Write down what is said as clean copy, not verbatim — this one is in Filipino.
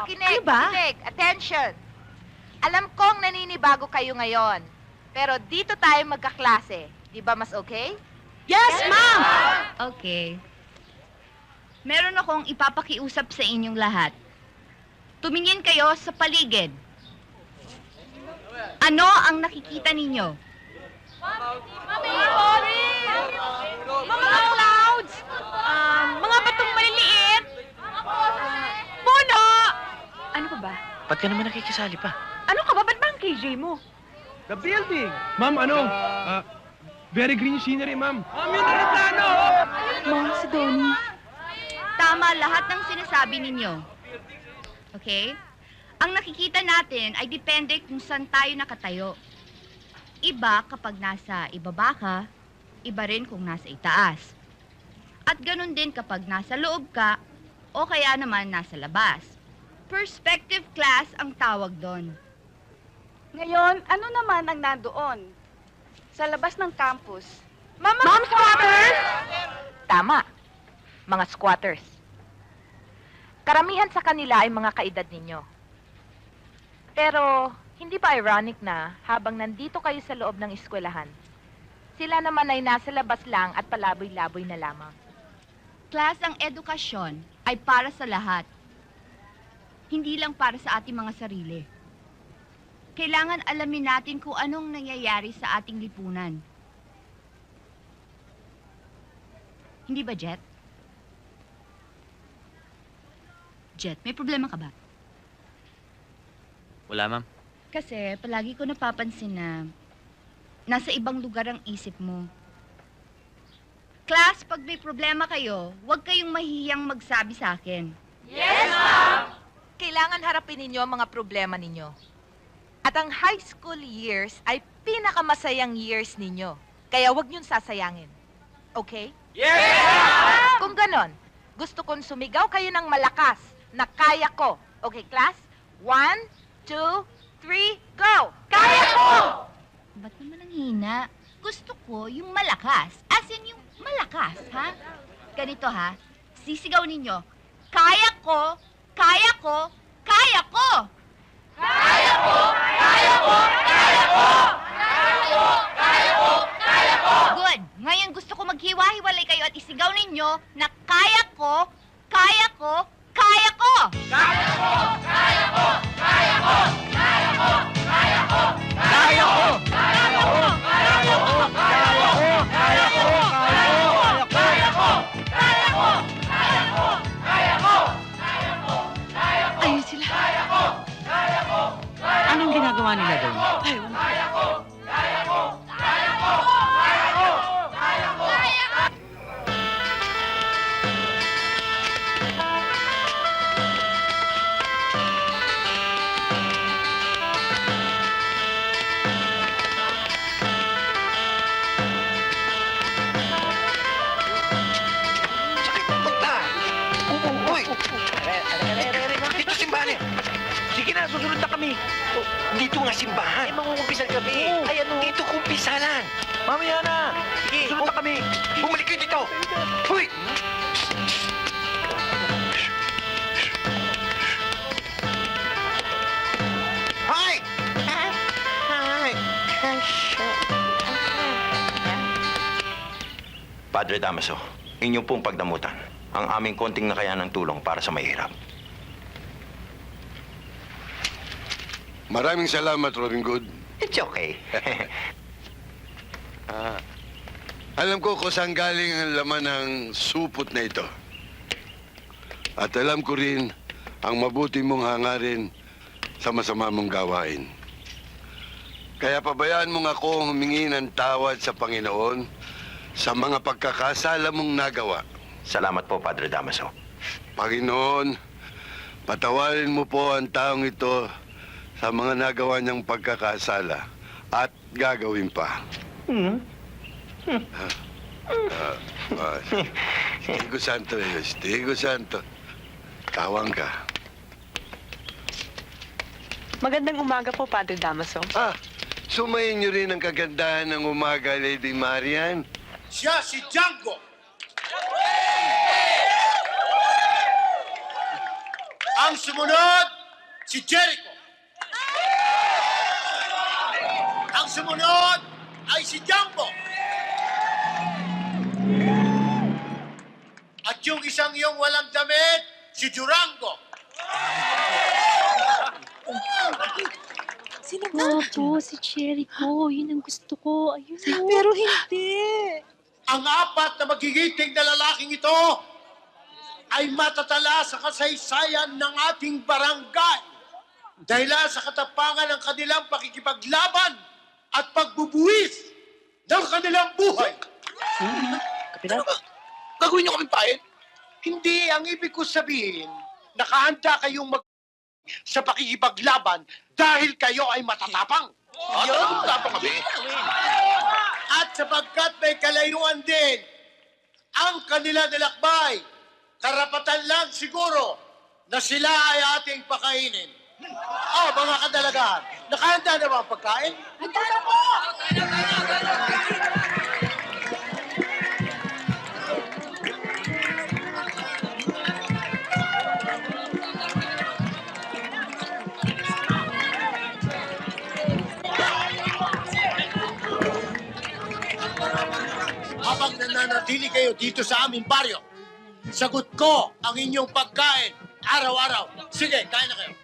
Makinig, makinig. Attention. Alam kong naninibago kayo ngayon. Pero dito tayo magkaklase. Di ba mas okay? Yes, ma'am! Okay. Meron akong ipapakiusap sa inyong lahat. Tumingin kayo sa paligid. Ano ang nakikita ninyo? Mga clouds! Mga batong maliliit! Puno! Ano pa ba? Ba't ka naman nakikisali pa? Ano ka ba? Ba't ba ang KJ mo? The building! Ma'am, very green scenery, ma'am. Ma'am, yun ang plano! Ma'am, si Donnie. Tama lahat ng sinasabi ninyo. Okay? Ang nakikita natin ay depende kung saan tayo nakatayo. Iba kapag nasa ibaba ka, iba rin kung nasa itaas. At ganun din kapag nasa loob ka, o kaya naman nasa labas. Perspective class ang tawag doon. Ngayon, ano naman ang nandoon? Sa labas ng campus. Ma'am squatters! Tama. Mga squatters. Karamihan sa kanila ay mga kaedad ninyo. Pero, hindi ba ironic na habang nandito kayo sa loob ng eskwelahan, sila naman ay nasa labas lang at palaboy-laboy na lamang? Class, ang edukasyon ay para sa lahat. Hindi lang para sa ating mga sarili. Kailangan alamin natin kung anong nangyayari sa ating lipunan. Hindi ba, Jet? Jet, may problema ka ba? Wala, ma'am. Kasi palagi ko napapansin na nasa ibang lugar ang isip mo. Class, pag may problema kayo, huwag kayong mahihiyang magsabi sa akin. Kailangan harapin ninyo ang mga problema ninyo. At ang high school years ay pinakamasayang years ninyo. Kaya huwag niyong sasayangin. Okay? Yes! Kung ganon, gusto kong sumigaw kayo ng malakas na kaya ko. Okay, class? 1, 2, 3, go! Kaya ko! Ba't naman ang hina? Gusto ko yung malakas. As in yung malakas, ha? Ganito, ha? Sisigaw ninyo. Kaya ko! Kaya ko! Kaya ko! Kaya ko! Kaya ko! Kaya ko! Kaya ko! Kaya ko! Kaya ko! Good! Ngayon gusto ko maghiwa-hiwalay kayo at isigaw ninyo na kaya ko! Kaya ko! Kaya ko! Kaya ko! Kaya ko! Kaya ko! Kaya ko! Kaya ko! Kaya ko! Kaya ko! Kaya ko! Kaya ko! Kaya ko! Kaya ko! Kaya ko! Kaya ko! Kaya ko! Kaya ko! Kaya ko! Ayun sila. Kaya ko! Kaya ko! Anong ginagawa nila doon? Ayaw na. Kaya ko! Kaya ko! Kaya ko! Kaya ko! Kaya ko! Kaya ko! Sakit ng punta! Uy! Dito simbahan eh! Sige na, susunod na kami! Dito nga simbahan! Eh, mangungumpisal kami! Ay, ano? Dito kumpisalan! Mamaya na! Sige, susunod na kami! Bumalik kayo dito! Uy! Hi! Hi! Padre Damaso, inyong pong pagdamutan ang aming konting nakayan ng tulong para sa mahirap. Maraming salamat, Robin Good. It's okay. Alam ko kung saan galing ang laman ng supot na ito. At alam ko rin ang mabuti mong hangarin sa masama mong gawain. Kaya pabayaan mong ako humingi ng tawad sa Panginoon sa mga pagkakasala mong nagawa. Salamat po, Padre Damaso. Panginoon, patawarin mo po ang taong ito sa mga nagawa niyang pagkakasala at gagawin pa. Stigo Santo, Stigo Santo. Tawang ka. Magandang umaga po, Padre Damaso. Sumayin niyo rin ang kagandahan ng umaga, Lady Marian. Siya si Django! Ang Ang sumunod, si Jericho. Ang sumunod ay si Jumbo. At yung isang iyong walang damit, si Durango. Opo, si Cherry ko. Yun ang gusto ko. Ayun. Pero hindi. Ang apat na magigiting na lalaking ito ay matatala sa kasaysayan ng ating barangay dahil sa katapangan ng kanilang pakikipaglaban at pagbubuwis ng kanilang buhay. Kapitan? Gagawin niyo kaming pain? Hindi, ang ibig ko sabihin, nakahanda kayong sa pakikipaglaban dahil kayo ay matatapang. Yun, tapang kami. At sapagkat may kalayuan din ang kanila nilakbay, karapatan lang siguro na sila ay ating pakainin. Mga kadalagan, nakahanda na ba ang pagkain? Handa na po! Habang nananatili kayo dito sa aming baryo, sagot ko ang inyong pagkain araw-araw. Sige, kain na kayo.